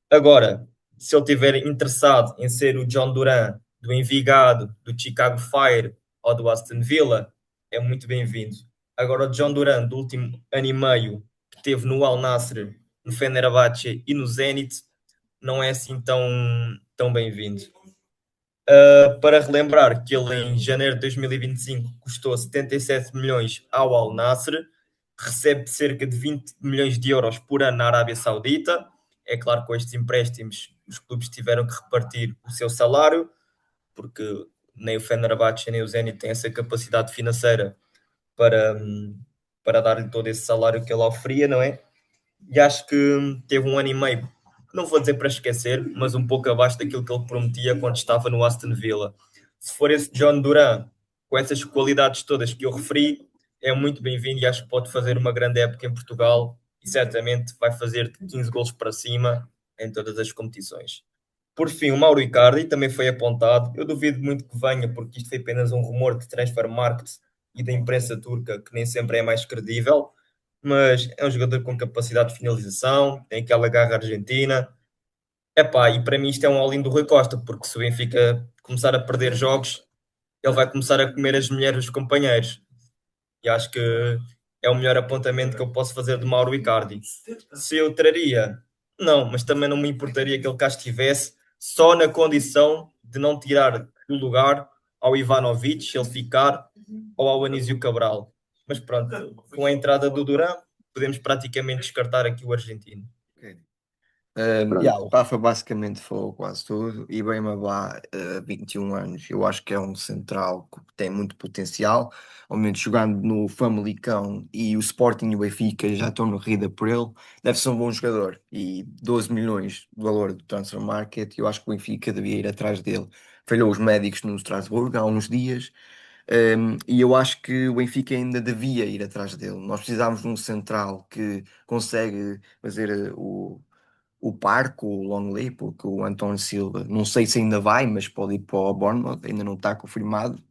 Agora, se ele estiver interessado em ser o John Duran do Envigado, do Chicago Fire ou do Aston Villa, é muito bem-vindo. Agora, o John Duran, do último ano e meio, que teve no Al Nassr, no Fenerbahçe e no Zenit, não é assim tão bem-vindo. Para relembrar que ele em janeiro de 2025 custou 77 milhões ao Al Nassr, recebe cerca de 20 milhões de euros por ano na Arábia Saudita. É claro que com estes empréstimos os clubes tiveram que repartir o seu salário, porque nem o Fenerbahçe nem o Zenit têm essa capacidade financeira para, para dar-lhe todo esse salário que ele oferia, não é? E acho que teve um ano e meio, não vou dizer para esquecer, mas um pouco abaixo daquilo que ele prometia quando estava no Aston Villa. Se for esse John Duran, com essas qualidades todas que eu referi, é muito bem-vindo e acho que pode fazer uma grande época em Portugal e certamente vai fazer de 15 gols para cima em todas as competições. Por fim, o Mauro Icardi também foi apontado. Eu duvido muito que venha, porque isto foi apenas um rumor de transfer market e da imprensa turca, que nem sempre é mais credível, mas é um jogador com capacidade de finalização, tem aquela garra argentina. Epá, e para mim isto é um all-in do Rui Costa, porque se o Benfica começar a perder jogos, ele vai começar a comer as mulheres dos companheiros. E acho que é o melhor apontamento que eu posso fazer de Mauro Icardi. Se eu traria, não, mas também não me importaria que ele cá estivesse, só na condição de não tirar o lugar ao Ivanovic, se ele ficar, ou ao Anísio Cabral. Mas pronto, com a entrada do Duran, podemos praticamente descartar aqui o argentino. Ok. Pronto. O Rafa basicamente falou quase tudo. E bem Mabá, 21 anos, eu acho que é um central que tem muito potencial. Ao menos jogando no Famalicão e o Sporting e o Benfica já estão na corrida por ele, deve ser um bom jogador. E 12 milhões de valor do transfer market, eu acho que o Benfica devia ir atrás dele. Falhou os médicos no Strasbourg há uns dias. E eu acho que o Benfica ainda devia ir atrás dele. Nós precisamos de um central que consegue fazer o par com o Longley, porque o António Silva, não sei se ainda vai, mas pode ir para o Bournemouth, ainda não está confirmado.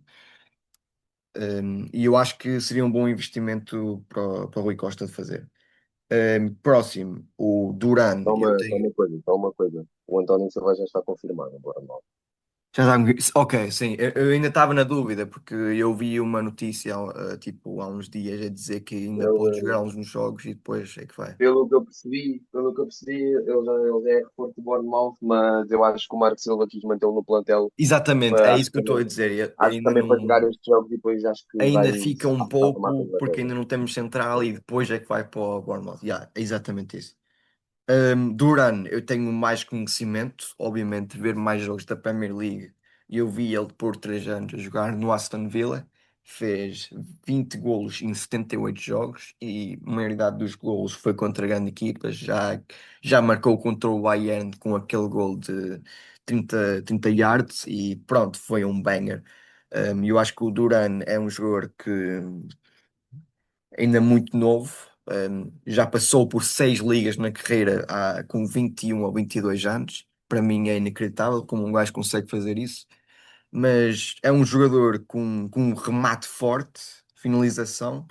E eu acho que seria um bom investimento para o Rui Costa de fazer. Próximo, o Duran. Eu tenho. Só uma coisa. O António Silva já está confirmado, agora mal. Já está. Ok, sim, eu ainda estava na dúvida, porque eu vi uma notícia tipo, há uns dias a dizer que ainda pode jogar Ele, uns jogos e depois é que vai. pelo que eu percebi, ele é reforço do Bournemouth, mas eu acho que o Marco Silva quis mantê-lo no plantel. Exatamente, é Para, isso que eu estou a dizer. acho que Ainda também para jogar não. estes jogos e depois acho que Ainda vai fica um à mata pouco de porque Inglaterra. ainda não temos central e depois é que vai para o Bournemouth. Yeah, é exatamente isso. Duran, eu tenho mais conhecimento, obviamente, de ver mais jogos da Premier League. Eu vi ele por 3 anos a jogar no Aston Villa, fez 20 golos em 78 jogos e a maioridade dos golos foi contra grandes equipas. Já marcou contra o Bayern com aquele gol de 30 yards e pronto, foi um banger. Eu acho que o Duran é um jogador que ainda muito novo, já passou por 6 ligas na carreira com 21 ou 22 anos. Para mim é inacreditável como um gajo consegue fazer isso. Mas é um jogador com um remate forte, finalização,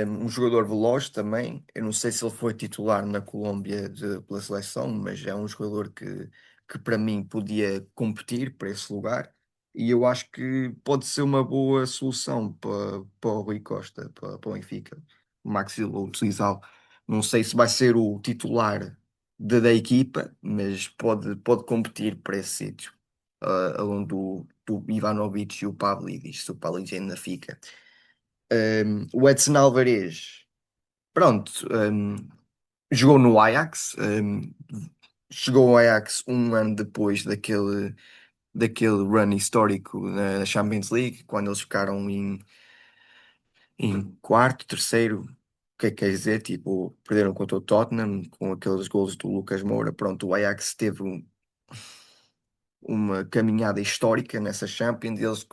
um jogador veloz também. Eu não sei se ele foi titular na Colômbia pela seleção, mas é um jogador que para mim podia competir para esse lugar. E eu acho que pode ser uma boa solução para o Rui Costa, para o Benfica. O Max Silva utilizá-lo. Não sei se vai ser o titular da equipa, mas pode competir para esse sítio. Além do Ivanovic e o Pavlidis, se o Pavlidis ainda fica. O Edson Alvarez, pronto, jogou no Ajax, chegou ao Ajax um ano depois daquele run histórico na Champions League, quando eles ficaram em quarto, terceiro. O que é que quer dizer? Tipo, perderam contra o Tottenham com aqueles gols do Lucas Moura. Pronto, o Ajax teve uma caminhada histórica nessa Champions.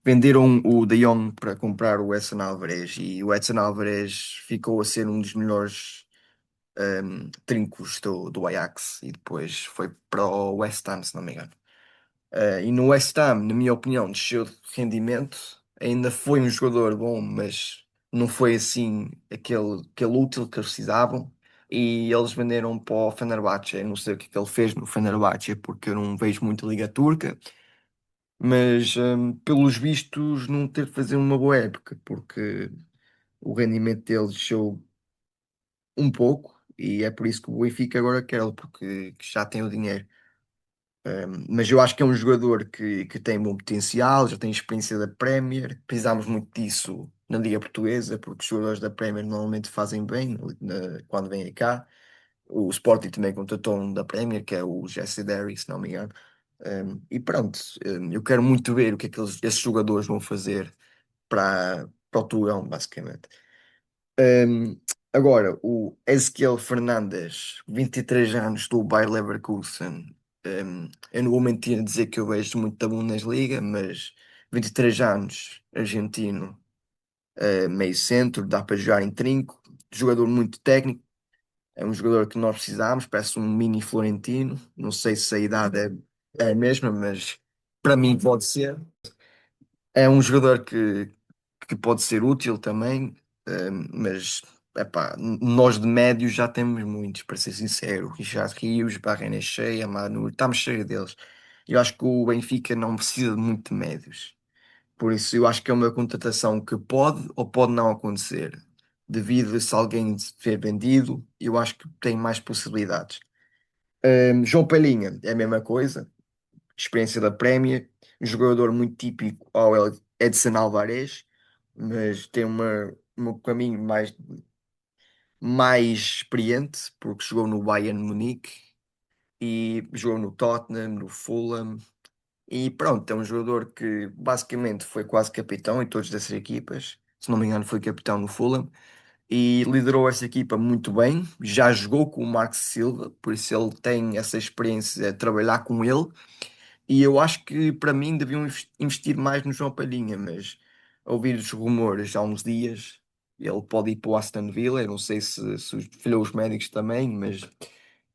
Venderam o De Jong para comprar o Edson Alvarez e o Edson Alvarez ficou a ser um dos melhores trincos do Ajax e depois foi para o West Ham, se não me engano. E no West Ham, na minha opinião, desceu de rendimento. Ainda foi um jogador bom, mas não foi assim aquele útil que eles precisavam. E eles venderam para o Fenerbahçe. Eu não sei o que é que ele fez no Fenerbahçe, porque eu não vejo muito a Liga Turca. Mas pelos vistos, não teve de fazer uma boa época, porque o rendimento dele desceu um pouco e é por isso que o Benfica agora quer, porque que já tem o dinheiro. Mas eu acho que é um jogador que tem bom potencial, já tem experiência da Premier. Precisámos muito disso na Liga Portuguesa, porque os jogadores da Premier normalmente fazem bem quando vêm cá. O Sporting também contratou um da Premier, que é o Jesse Derry, se não me engano. E pronto, eu quero muito ver o que é que esses jogadores vão fazer para o Tugão, basicamente. Um, Agora, o Ezequiel Fernandes, 23 anos, do Bayer Leverkusen. Eu não vou mentir a dizer que eu vejo muito da Bundesliga, mas 23 anos, argentino, meio centro, dá para jogar em trinco, jogador muito técnico, é um jogador que nós precisamos, parece um mini Florentino. Não sei se a idade é a mesma, mas para mim pode ser. É um jogador que pode ser útil também, mas epá, nós de médios já temos muitos, para ser sincero. Richard Rios, Barrenechea, Manu, estamos cheios deles. Eu acho que o Benfica não precisa de muito de médios. Por isso, eu acho que é uma contratação que pode ou pode não acontecer. Devido a se alguém ser vendido, eu acho que tem mais possibilidades. João Palhinha é a mesma coisa, experiência da Prémia, um jogador muito típico ao Edson Alvarez, mas tem um caminho mais experiente, porque jogou no Bayern Munique e jogou no Tottenham, no Fulham. E pronto, é um jogador que basicamente foi quase capitão em todas essas equipas. Se não me engano, foi capitão no Fulham e liderou essa equipa muito bem. Já jogou com o Marcos Silva, por isso ele tem essa experiência de trabalhar com ele. E eu acho que para mim deviam investir mais no João Palhinha, mas a ouvir os rumores há uns dias, ele pode ir para o Aston Villa. Eu não sei se falhou os médicos também, mas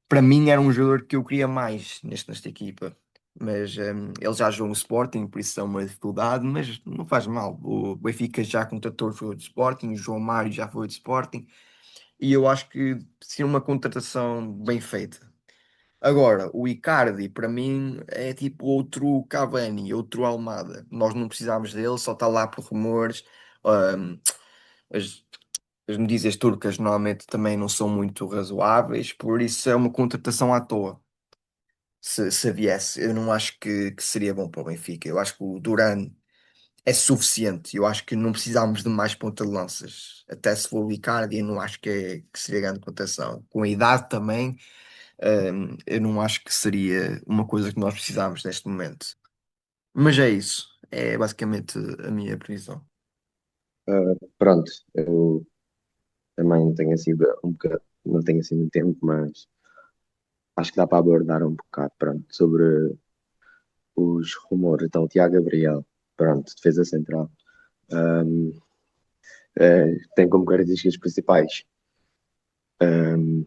para mim era um jogador que eu queria mais nesta equipa. Mas ele já jogou no Sporting, por isso é uma dificuldade, mas não faz mal. O Benfica já contratou o jogador de Sporting, o João Mário já foi de Sporting, e eu acho que seria uma contratação bem feita. Agora, o Icardi, para mim, é tipo outro Cavani, outro Almada. Nós não precisamos dele, só está lá por rumores. Ahm, as, as notícias turcas normalmente também não são muito razoáveis, por isso é uma contratação à toa. Se viesse, eu não acho que seria bom para o Benfica. Eu acho que o Duran é suficiente. Eu acho que não precisamos de mais ponta de lanças. Até se for o Icardi, eu não acho que seria grande contratação. Com a idade também. Eu não acho que seria uma coisa que nós precisamos neste momento. Mas é isso. É basicamente a minha previsão. Pronto, eu também não tenho assim um bocado, não tenho assim muito tempo, mas acho que dá para abordar um bocado, pronto, sobre os rumores. Então, Tiago Gabriel, pronto, defesa central. Ahm, tem como características principais. ahm,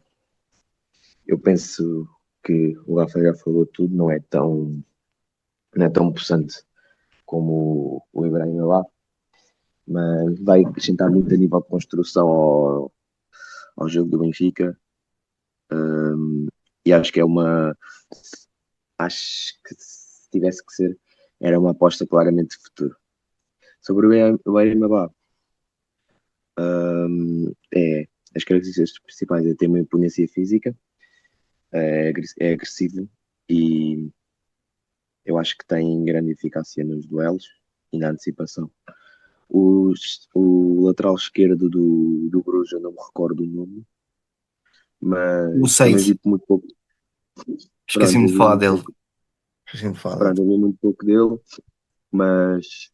eu penso que o Rafael já falou tudo, não é tão possante como o Ibrahim lá, mas vai acrescentar muito a nível de construção ao jogo do Benfica. E acho que acho que se tivesse que ser, era uma aposta claramente de futuro. Sobre o Erimabá, as características principais é ter uma imponência física, é agressivo e eu acho que tem grande eficácia nos duelos e na antecipação. O lateral esquerdo do Bruges, eu não me recordo o nome, O mas também 6, vi muito pouco. Pronto, esqueci-me eu de vi falar muito dele. pouco. Esqueci-me de falar Pronto, dele. eu vi muito pouco dele, mas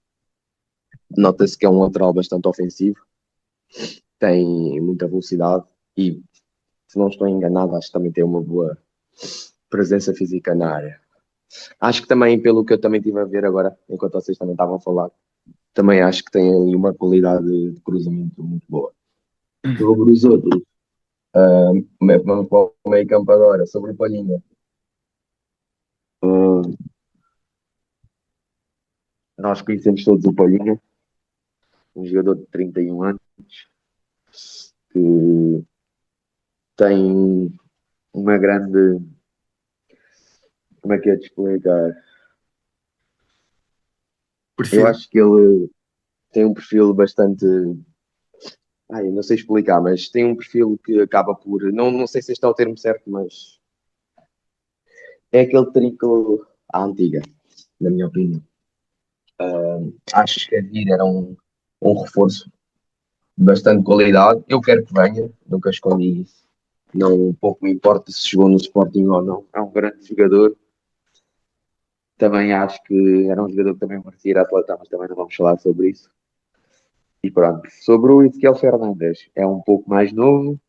nota-se que é um lateral bastante ofensivo, tem muita velocidade e, se não estou enganado, acho que também tem uma boa presença física na área. Acho que também, pelo que eu também estive a ver agora, enquanto vocês também estavam a falar, também acho que tem ali uma qualidade de cruzamento muito boa. Sobre os outros, vamos para o meio campo agora, sobre o Palhinha. Uh, nós conhecemos todos o Palhinha, um jogador de 31 anos, que tem uma grande. Como é que é de explicar? Eu Perfil. acho que ele tem um perfil bastante Ai, não sei explicar, mas tem um perfil que acaba por. Não sei se este é o termo certo, mas é aquele trinco à antiga, na minha opinião. Acho que a vir era um reforço de bastante qualidade. Eu quero que venha, nunca escondi isso. Não pouco me importa se jogou no Sporting ou não. É um grande jogador. Também acho que era um jogador que também merecia ir à atleta, mas também não vamos falar sobre isso. E pronto. Sobre o Ezequiel Fernandes, é um pouco mais novo,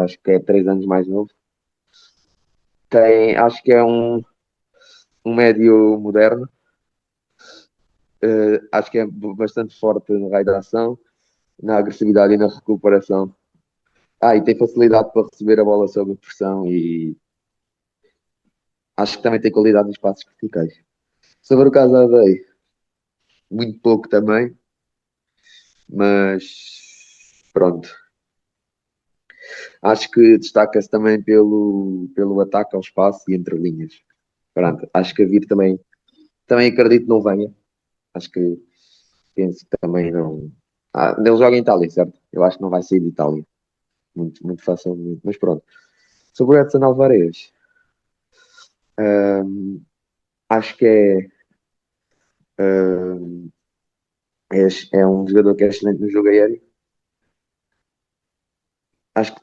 acho que é 3 anos mais novo. Acho que é um médio moderno, acho que é bastante forte no raio da ação, na agressividade e na recuperação. E tem facilidade para receber a bola sob pressão e acho que também tem qualidade nos passos verticais. Sobre o Casadei, muito pouco também, mas pronto. Acho que destaca-se também pelo ataque ao espaço e entre linhas. Pronto, acho que a vir também acredito que não venha. Acho que penso que também não. Ele joga em Itália, certo? Eu acho que não vai sair de Itália. Muito, muito facilmente. Mas pronto. Sobre o Edson Alvarez, hum, acho que hum, é um jogador que é excelente no jogo aéreo. Acho que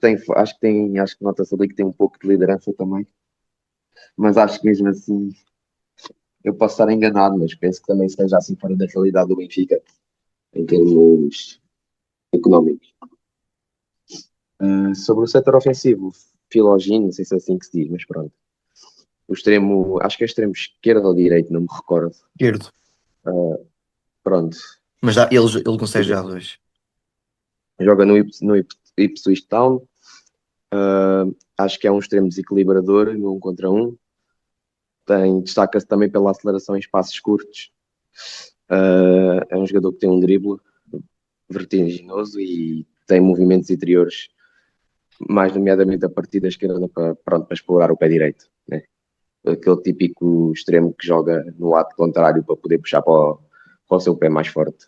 nota-se ali que tem um pouco de liderança também. Mas acho que mesmo assim, eu posso estar enganado, mas penso que também esteja assim fora da realidade do Benfica, em termos económicos. Sobre o setor ofensivo, Filogin, não sei se é assim que se diz, mas pronto. O extremo, acho que é extremo esquerdo ou direito, não me recordo. Esquerdo. Pronto. Mas ele consegue já dois. Joga no Ipswich Town. Acho que é um extremo desequilibrador no 1 contra 1. Destaca-se também pela aceleração em espaços curtos. É um jogador que tem um drible vertiginoso e tem movimentos interiores, mais nomeadamente a partir da esquerda para explorar o pé direito. Né? Aquele típico extremo que joga no ato contrário para poder puxar para o seu pé mais forte.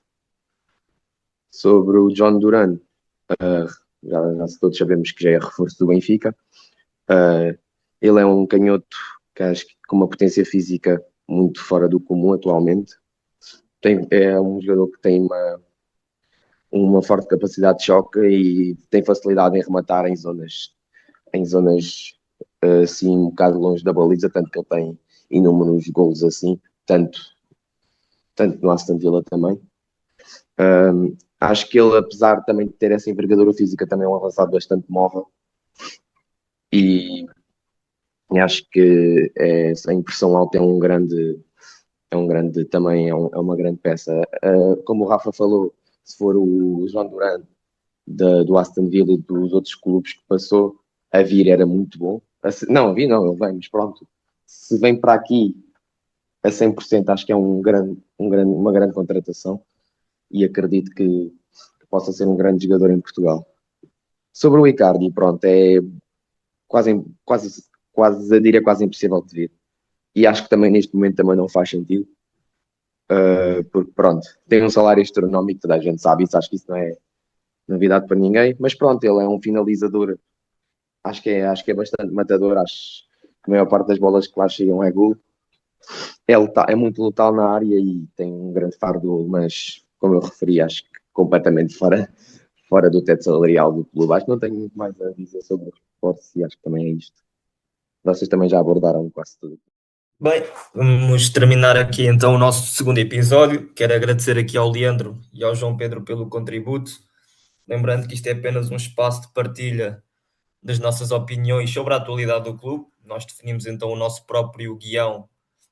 Sobre o John Duran, já todos sabemos que já é reforço do Benfica. Ele é um canhoto que acho que com uma potência física muito fora do comum atualmente. É um jogador que tem uma forte capacidade de choque e tem facilidade em rematar em zonas assim um bocado longe da baliza, tanto que ele tem inúmeros golos assim, tanto no Aston Villa também. Acho que ele, apesar também de ter essa envergadura física, também é um avançado bastante móvel e acho que a impressão alta também é uma grande peça. Como o Rafa falou, se for o João Duran do Aston Villa e dos outros clubes que passou, a vir era muito bom. Não, a vir não, ele vem, mas pronto. Se vem para aqui a 100%, acho que é uma grande contratação e acredito que possa ser um grande jogador em Portugal. Sobre o Icardi, pronto, é quase, quase, quase, eu diria quase impossível de vir. E acho que também neste momento também não faz sentido, porque pronto, tem um salário astronómico, toda a gente sabe isso, acho que isso não é novidade para ninguém, mas pronto, ele é um finalizador, acho que é bastante matador, acho que a maior parte das bolas que lá chegam é gol. É muito letal na área e tem um grande faro de gol, mas como eu referi, acho que completamente fora do teto salarial do clube. Acho que não tenho muito mais a dizer sobre o reforço e acho que também é isto. Vocês também já abordaram quase tudo. Bem, vamos terminar aqui então o nosso segundo episódio. Quero agradecer aqui ao Leandro e ao João Pedro pelo contributo. Lembrando que isto é apenas um espaço de partilha das nossas opiniões sobre a atualidade do clube. Nós definimos então o nosso próprio guião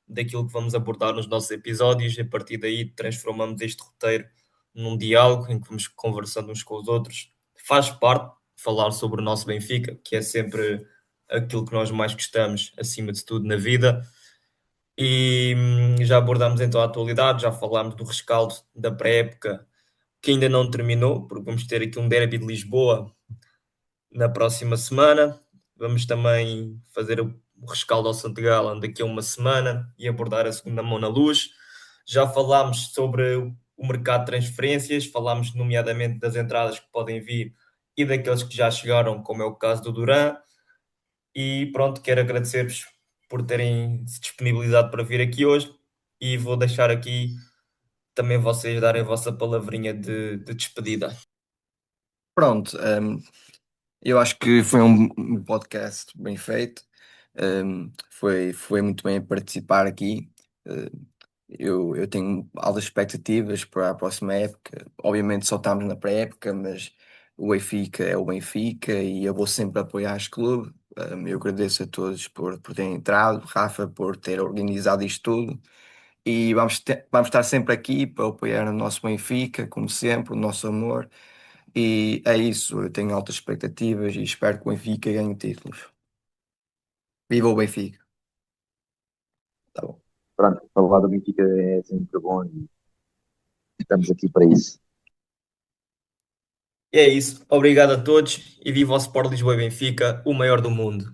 daquilo que vamos abordar nos nossos episódios. A partir daí transformamos este roteiro num diálogo em que vamos conversando uns com os outros. Faz parte falar sobre o nosso Benfica, que é sempre aquilo que nós mais gostamos, acima de tudo, na vida. E já abordamos então a atualidade, já falámos do rescaldo da pré-época, que ainda não terminou, porque vamos ter aqui um derby de Lisboa na próxima semana. Vamos também fazer o rescaldo ao Santo Gala daqui a uma semana e abordar a segunda mão na luz. Já falámos sobre o mercado de transferências, falámos nomeadamente das entradas que podem vir e daqueles que já chegaram, como é o caso do Duran. E pronto, quero agradecer-vos por terem se disponibilizado para vir aqui hoje e vou deixar aqui também vocês darem a vossa palavrinha de despedida. Pronto, eu acho que foi um podcast bem feito. Foi muito bem participar aqui. Uh, eu tenho altas expectativas para a próxima época. Obviamente só estamos na pré-época, mas o Benfica é o Benfica e eu vou sempre apoiar este clube. Eu agradeço a todos por terem entrado, Rafa por ter organizado isto tudo. E vamos estar sempre aqui para apoiar o nosso Benfica, como sempre, o nosso amor. E é isso, eu tenho altas expectativas e espero que o Benfica ganhe títulos. Viva o Benfica! Tá bom. Pronto, falar do Benfica é sempre bom e estamos aqui para isso. E é isso. Obrigado a todos e viva o Sport Lisboa e Benfica, o maior do mundo.